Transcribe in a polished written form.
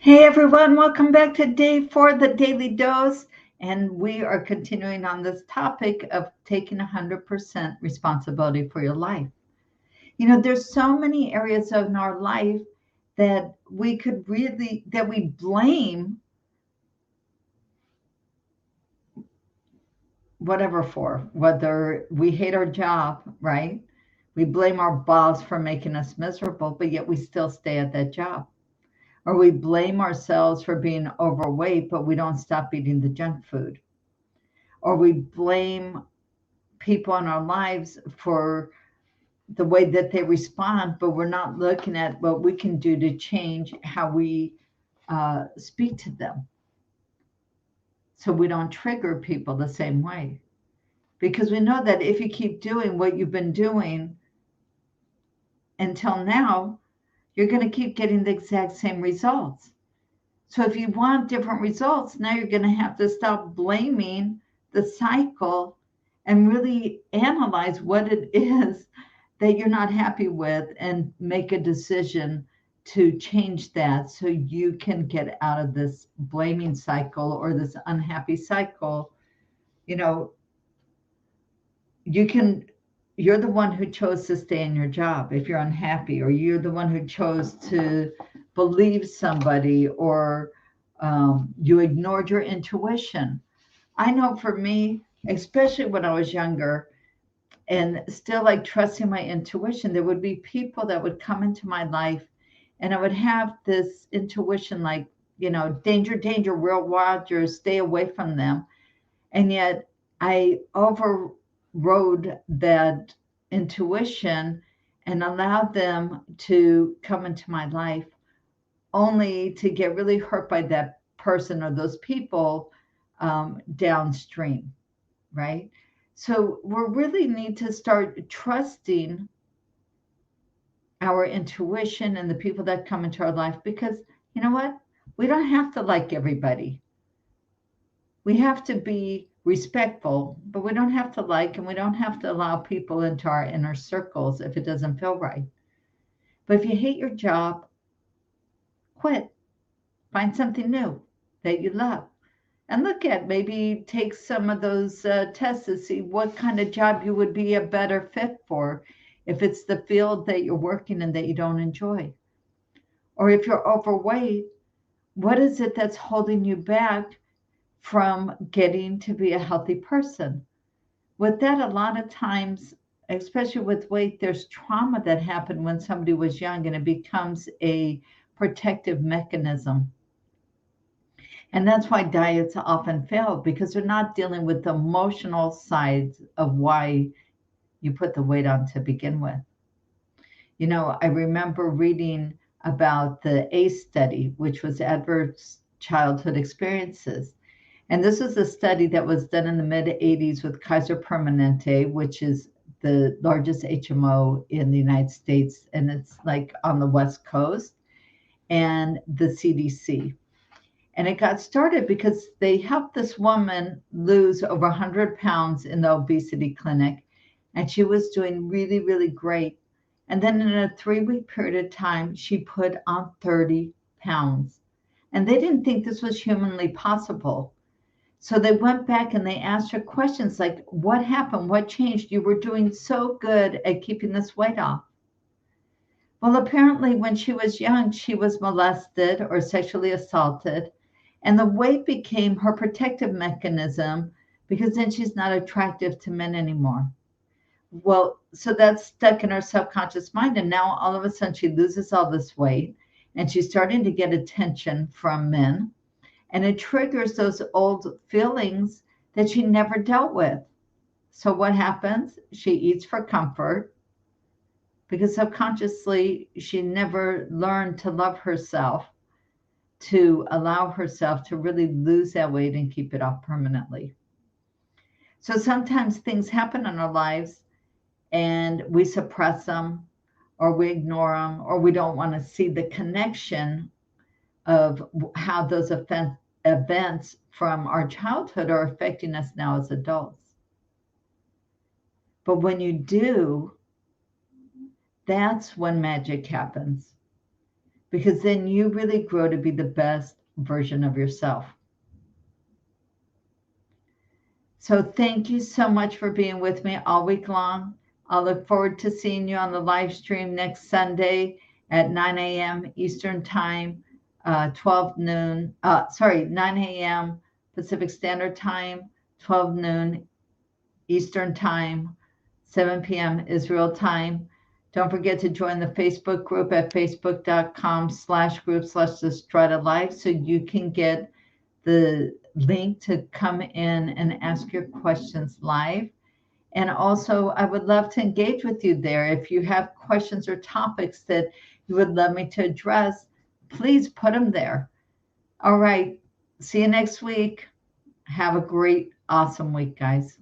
Hey everyone, welcome back to day 4 of the Daily Dose. And we are continuing on this topic of taking 100% responsibility for your life. There's so many areas in our life that we blame whatever for, whether we hate our job, right? We blame our boss for making us miserable, but yet we still stay at that job. Or we blame ourselves for being overweight, but we don't stop eating the junk food. Or we blame people in our lives for the way that they respond, but we're not looking at what we can do to change how we speak to them so we don't trigger people the same way. Because we know that if you keep doing what you've been doing until now, you're going to keep getting the exact same results. So if you want different results, now you're going to have to stop blaming the cycle and really analyze what it is that you're not happy with and make a decision to change that so you can get out of this blaming cycle or this unhappy cycle. You know, you can you're the one who chose to stay in your job if you're unhappy, or you're the one who chose to believe somebody, or you ignored your intuition. I know for me, especially when I was younger and still like trusting my intuition, there would be people that would come into my life and I would have this intuition like, danger, danger, real watchers, stay away from them. And yet I overrode that intuition and allowed them to come into my life only to get really hurt by that person or those people downstream, right? So we really need to start trusting our intuition and the people that come into our life, because you know what? We don't have to like everybody. We have to be respectful, but we don't have to like, and we don't have to allow people into our inner circles if it doesn't feel right. But if you hate your job, quit. Find something new that you love. And look at, maybe take some of those tests to see what kind of job you would be a better fit for if it's the field that you're working in that you don't enjoy. Or if you're overweight, what is it that's holding you back from getting to be a healthy person? With that, a lot of times, especially with weight, there's trauma that happened when somebody was young and it becomes a protective mechanism. And that's why diets often fail, because they're not dealing with the emotional sides of why you put the weight on to begin with. I remember reading about the ACE study, which was Adverse Childhood Experiences. And this was a study that was done in the mid 80s with Kaiser Permanente, which is the largest HMO in the United States. And it's like on the West Coast, and the CDC. And it got started because they helped this woman lose over 100 pounds in the obesity clinic. And she was doing really, really great. And then in a 3-week period of time, she put on 30 pounds. And they didn't think this was humanly possible. So they went back and they asked her questions like, what happened? What changed? You were doing so good at keeping this weight off. Well, apparently, when she was young, she was molested or sexually assaulted, and the weight became her protective mechanism because then she's not attractive to men anymore. Well, so that's stuck in her subconscious mind, and now all of a sudden she loses all this weight and she's starting to get attention from men, and it triggers those old feelings that she never dealt with. So what happens? She eats for comfort because subconsciously she never learned to love herself, to allow herself to really lose that weight and keep it off permanently. So sometimes things happen in our lives and we suppress them, or we ignore them, or we don't want to see the connection of how those events from our childhood are affecting us now as adults. But when you do, that's when magic happens. because then you really grow to be the best version of yourself. So thank you so much for being with me all week long. I'll look forward to seeing you on the live stream next Sunday at 9 a.m. Eastern Time, 9 a.m. Pacific Standard Time, 12 noon Eastern Time, 7 p.m. Israel Time. Don't forget to join the Facebook group at facebook.com/group/thestrata so you can get the link to come in and ask your questions live. And also, I would love to engage with you there. If you have questions or topics that you would love me to address, please put them there. All right. See you next week. Have a great, awesome week, guys.